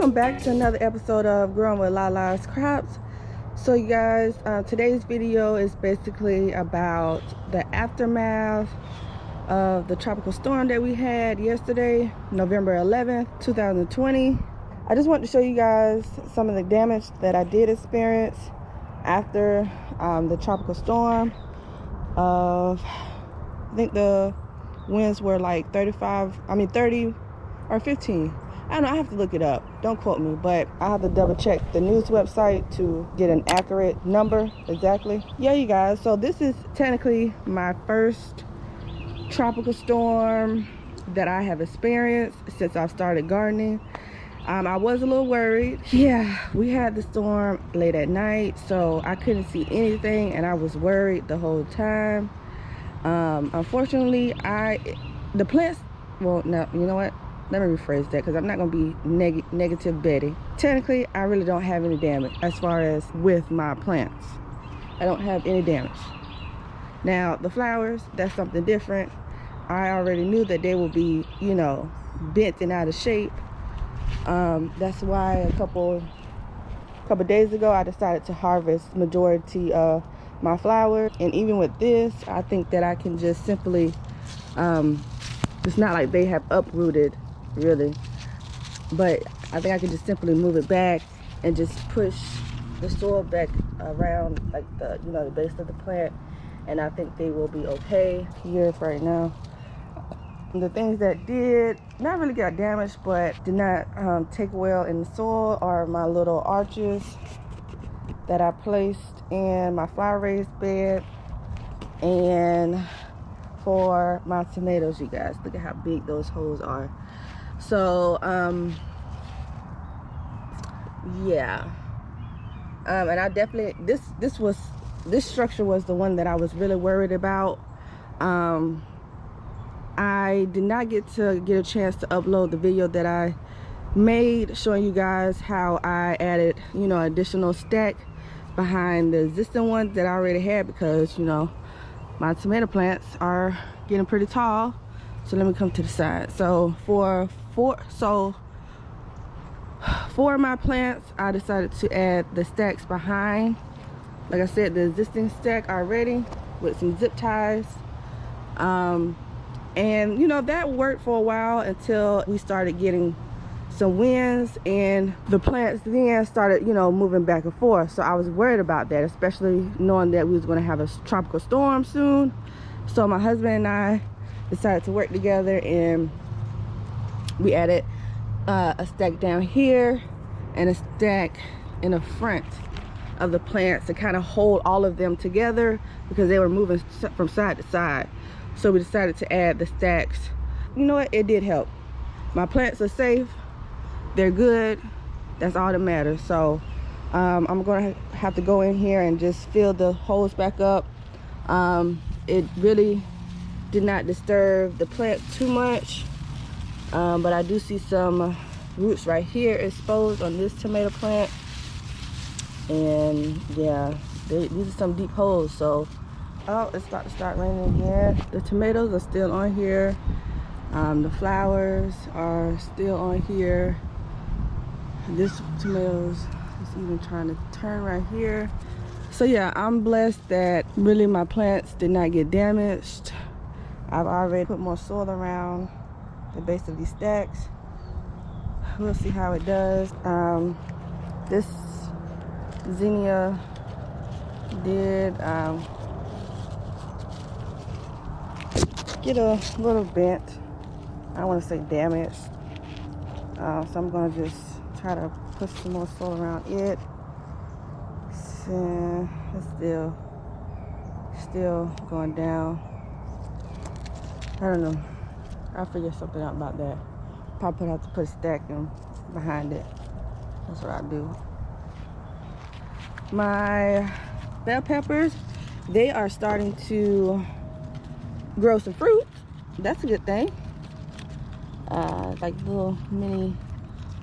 Welcome back to another episode of Growing with Lalascrops. So you guys, today's video is basically about the aftermath of the tropical storm that we had yesterday, November 11th, 2020. I just want to show you guys some of the damage that I did experience after the tropical storm. I think the winds were like 30 or 15. I don't know, I have to look it up. Don't quote me, but I have to double check the news website to get an accurate number exactly. Yeah, you guys, so this is technically my first tropical storm that I have experienced since I've started gardening. I was a little worried. Yeah, we had the storm late at night, so I couldn't see anything and I was worried the whole time. Unfortunately, the plants, well, no, you know what? Let me rephrase that because I'm not going to be negative Betty. Technically, I really don't have any damage as far as with my plants. I don't have any damage. Now, the flowers, that's something different. I already knew that they will be, you know, bent and out of shape. That's why a couple days ago, I decided to harvest majority of my flowers. And even with this, I think that I can just simply, it's not like they have uprooted really, but I think I can just simply move it back and just push the soil back around like the, you know, the base of the plant, and I think they will be okay here for right now. The things that did not really get damaged but did not take well in the soil are my little arches that I placed in my flower raised bed, and for my tomatoes, you guys, look at how big those holes are. So yeah, and I definitely, this structure was the one that I was really worried about. I did not get a chance to upload the video that I made showing you guys how I added, you know, additional stack behind the existing ones that I already had, because, you know, my tomato plants are getting pretty tall. So let me come to the side. So for my plants, I decided to add the stacks behind. Like I said, the existing stack already with some zip ties. And you know, that worked for a while until we started getting some winds, and the plants then started, you know, moving back and forth. So I was worried about that, especially knowing that we was going to have a tropical storm soon. So my husband and I decided to work together, and we added a stack down here and a stack in the front of the plants to kind of hold all of them together because they were moving from side to side. So we decided to add the stacks. You know what? It did help. My plants are safe. They're good. That's all that matters. So I'm going to have to go in here and just fill the holes back up. It really did not disturb the plant too much, but I do see some roots right here exposed on this tomato plant, and yeah, these are some deep holes. So oh, it's about to start raining again. The tomatoes are still on here. The flowers are still on here. This tomatoes is even trying to turn right here. So yeah, I'm blessed that really my plants did not get damaged. I've already put more soil around the base of these stacks. We'll see how it does. This zinnia did get a little bent. I don't want to say damaged. So I'm gonna just try to put some more soil around it. So it's still going down. I don't know. I'll figure something out about that. Probably have to put a stack in behind it. That's what I do. My bell peppers, they are starting to grow some fruit. That's a good thing. Like little mini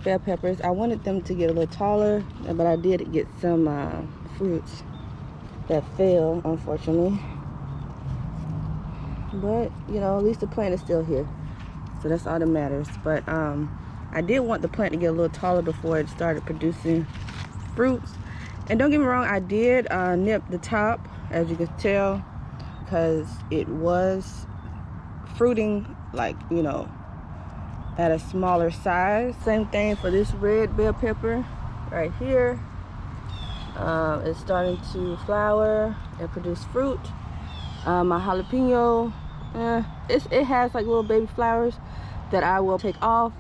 bell peppers. I wanted them to get a little taller, but I did get some fruits that fell, unfortunately. But you know, at least the plant is still here, so that's all that matters. But I I did want the plant to get a little taller before it started producing fruits. And don't get me wrong, I did nip the top, as you can tell, because it was fruiting, like, you know, at a smaller size. Same thing for this red bell pepper right here. It's starting to flower and produce fruit. My jalapeno, it has like little baby flowers that I will take off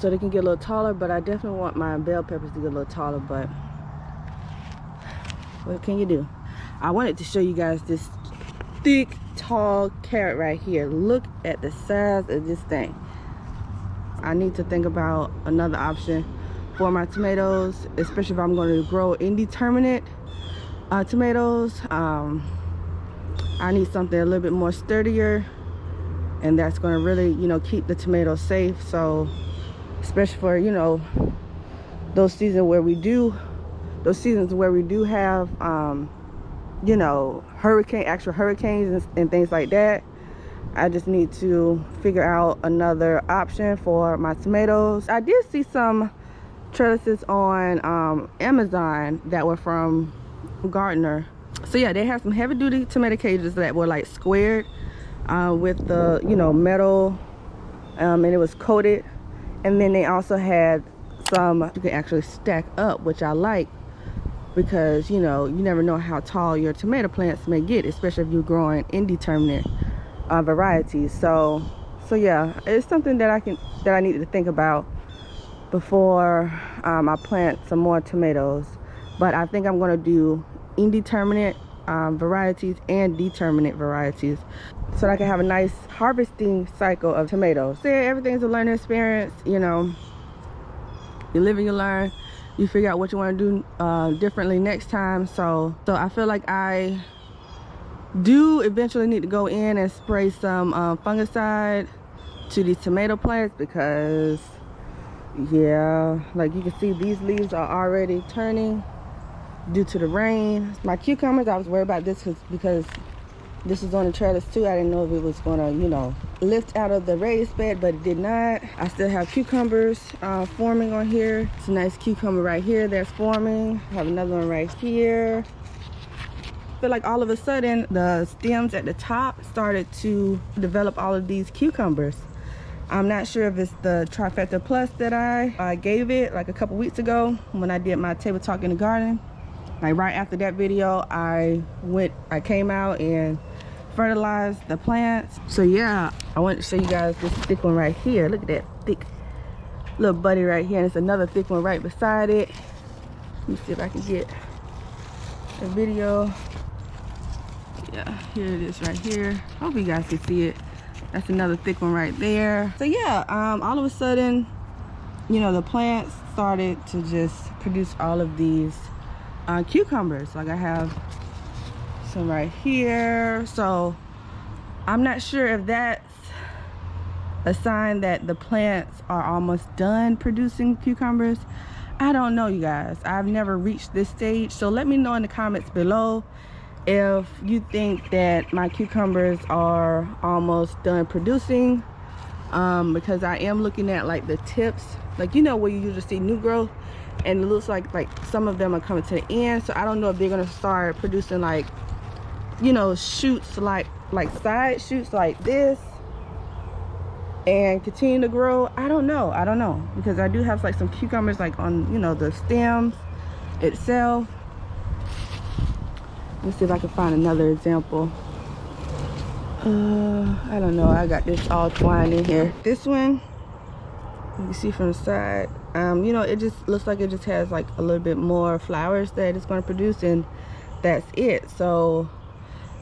so they can get a little taller, but I definitely want my bell peppers to get a little taller. But what can you do? I wanted to show you guys this thick, tall carrot right here. Look at the size of this thing. I need to think about another option for my tomatoes, especially if I'm going to grow indeterminate tomatoes. I need something a little bit more sturdier, and that's going to really, you know, keep the tomatoes safe. So especially for, you know, those seasons where we do have you know, actual hurricanes and things like that, I just need to figure out another option for my tomatoes. I did see some trellises on Amazon that were from Gardener. So yeah, they have some heavy duty tomato cages that were like squared with the, you know, metal, and it was coated. And then they also had some you can actually stack up, which I like, because, you know, you never know how tall your tomato plants may get, especially if you're growing indeterminate varieties. So yeah, it's something that I needed to think about before I plant some more tomatoes. But I think I'm going to do indeterminate varieties and determinate varieties, so that I can have a nice harvesting cycle of tomatoes. So everything's a learning experience, you know. You live and you learn. You figure out what you want to do differently next time. So I feel like I do eventually need to go in and spray some fungicide to these tomato plants, because yeah, like you can see, these leaves are already turning due to the rain. My cucumbers, I was worried about this because this is on the trellis too. I didn't know if it was gonna, you know, lift out of the raised bed, but it did not. I still have cucumbers forming on here. It's a nice cucumber right here that's forming. I have another one right here. I feel like all of a sudden the stems at the top started to develop all of these cucumbers. I'm not sure if it's the Trifecta Plus that I gave it like a couple weeks ago when I did my table talk in the garden. Like right after that video, I came out and fertilized the plants. So yeah, I wanted to show you guys this thick one right here. Look at that thick little buddy right here, and it's another thick one right beside it. Let me see if I can get a video. Yeah, here it is right here. Hope you guys can see it. That's another thick one right there. So yeah, all of a sudden, you know, the plants started to just produce all of these cucumbers. Like I have some right here. So I'm not sure if that's a sign that the plants are almost done producing cucumbers. I don't know, you guys. I've never reached this stage. So let me know in the comments below if you think that my cucumbers are almost done producing, because I am looking at like the tips, like, you know, where you usually see new growth, and it looks like some of them are coming to the end. So I don't know if they're gonna start producing, like, you know, shoots, like side shoots like this, and continue to grow. I don't know, because I do have like some cucumbers like on, you know, the stems itself. Let's see if I can find another example. I don't know, I got this all twined in here. This one, you can see from the side, you know, it just looks like it just has like a little bit more flowers that it's going to produce, and that's it. So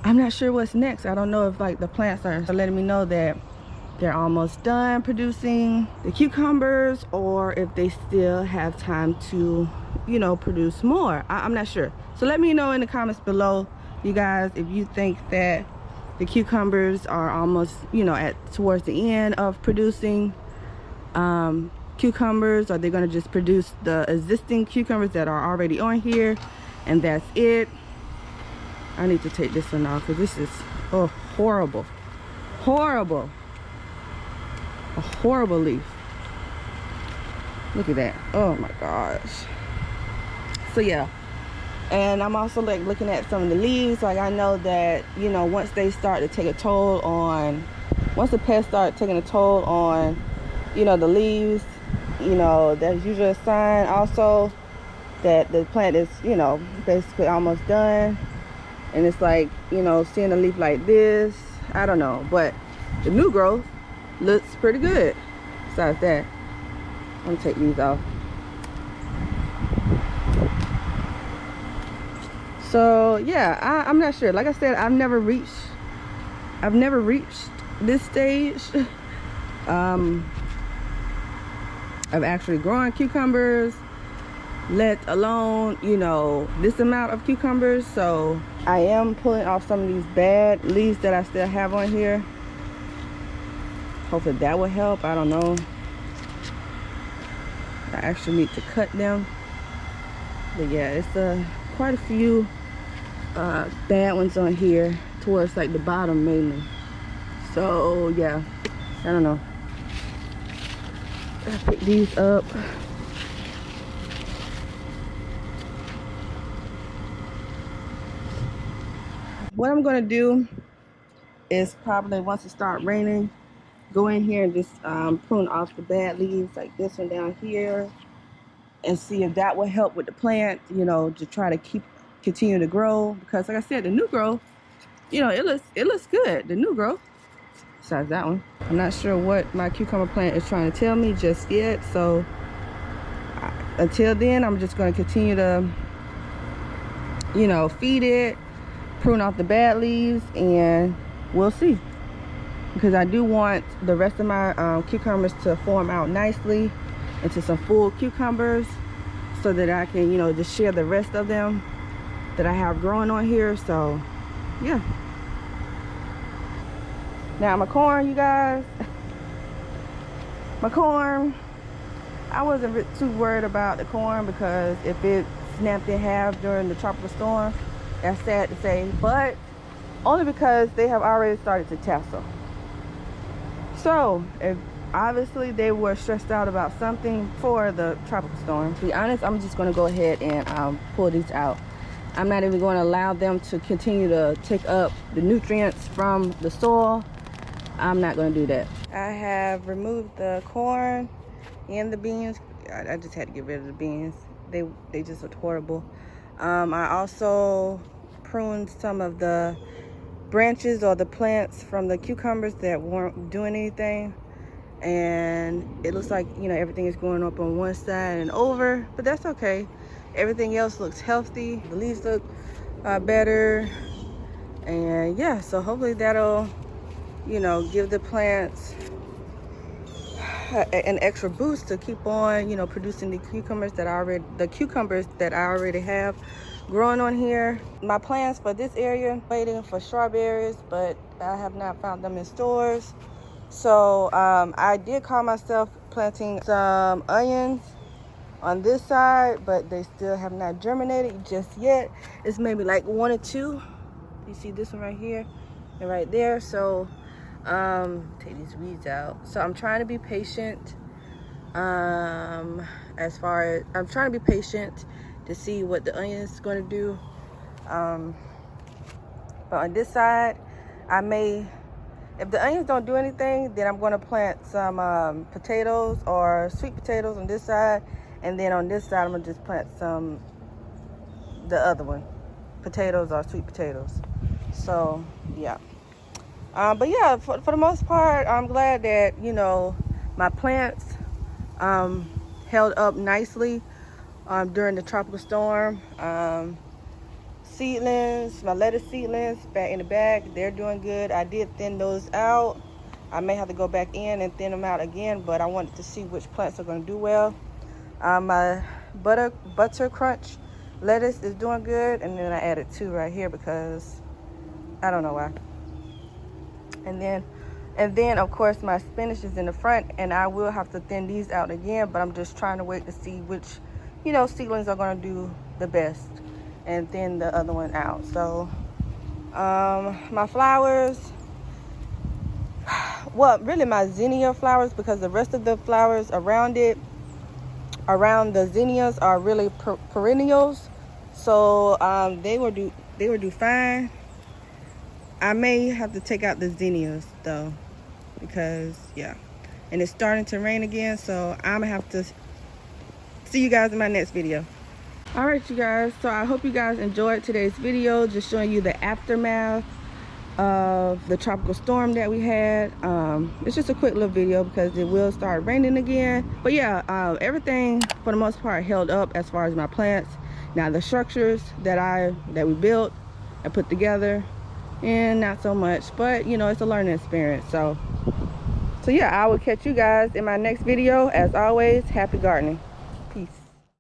I'm not sure what's next. I don't know if like the plants are letting me know that they're almost done producing the cucumbers, or if they still have time to, you know, produce more. I'm not sure. So let me know in the comments below, you guys, if you think that the cucumbers are almost, you know, towards the end of producing cucumbers. Are they going to just produce the existing cucumbers that are already on here, and that's it? I need to take this one off, because this is horrible, a horrible leaf. Look at that. Oh my gosh. So yeah, and I'm also like looking at some of the leaves. Like I know that, you know, once they start to take a toll on, once the pests start taking a toll on, you know, the leaves, you know, that's usually a sign also that the plant is, you know, basically almost done. And it's like, you know, seeing a leaf like this, I don't know, but the new growth looks pretty good. Besides that, I'm gonna take these off. So yeah, I'm not sure. Like I said, I've never reached this stage. Of actually growing cucumbers, let alone, you know, this amount of cucumbers. So I am pulling off some of these bad leaves that I still have on here. Hopefully that will help. I don't know. I actually need to cut them. But yeah, it's quite a few bad ones on here towards like the bottom mainly. So yeah, I don't know. I'll pick these up. What I'm gonna do is probably once it starts raining, go in here and just prune off the bad leaves like this one down here, and see if that will help with the plant, you know, to try to continue to grow. Because like I said, the new growth, you know, it looks good, the new growth. Besides that one, I'm not sure what my cucumber plant is trying to tell me just yet. So until then, I'm just going to continue to, you know, feed it, prune off the bad leaves, and we'll see. Because I do want the rest of my cucumbers to form out nicely into some full cucumbers, so that I can, you know, just share the rest of them that I have growing on here. So yeah. Now my corn, you guys, my corn, I wasn't too worried about the corn, because if it snapped in half during the tropical storm, that's sad to say, but only because they have already started to tassel. So if obviously they were stressed out about something for the tropical storm. To be honest, I'm just going to go ahead and pull these out. I'm not even going to allow them to continue to take up the nutrients from the soil. I'm not going to do that. I have removed the corn and the beans. I just had to get rid of the beans. They just looked horrible. I also pruned some of the branches or the plants from the cucumbers that weren't doing anything. And it looks like, you know, everything is going up on one side and over, but that's okay. Everything else looks healthy. The leaves look better. And yeah, so hopefully that'll, you know, give the plants an extra boost to keep on, you know, producing the cucumbers that I already have growing on here. My plans for this area, waiting for strawberries, but I have not found them in stores. So I did call myself planting some onions on this side, but they still have not germinated just yet. It's maybe like one or two. You see this one right here and right there. So take these weeds out. So I'm trying to be patient. I'm trying to be patient to see what the onion is going to do. But on this side, if the onions don't do anything, then I'm going to plant some potatoes or sweet potatoes on this side. And then on this side, I'm going to just plant the other one, potatoes or sweet potatoes. So, yeah. But yeah, for the most part, I'm glad that, you know, my plants held up nicely during the tropical storm. Seedlings, my lettuce seedlings back in the bag, they're doing good. I did thin those out. I may have to go back in and thin them out again, but I wanted to see which plants are going to do well. My butter crunch lettuce is doing good, and then I added 2 right here because I don't know why. And then of course my spinach is in the front, and I will have to thin these out again, but I'm just trying to wait to see which, you know, seedlings are going to do the best, and thin the other one out. So my flowers, well, really my zinnia flowers, because the rest of the flowers around it, around the zinnias are really perennials, so they will do fine. I may have to take out the zinnias though, because yeah, and it's starting to rain again, so I'm gonna have to see you guys in my next video. All right, you guys, so I hope you guys enjoyed today's video, just showing you the aftermath of the tropical storm that we had. It's just a quick little video because it will start raining again, but yeah, everything for the most part held up as far as my plants. Now the structures that we built and put together, and not so much, but you know, it's a learning experience. So yeah, I will catch you guys in my next video. As always, happy gardening.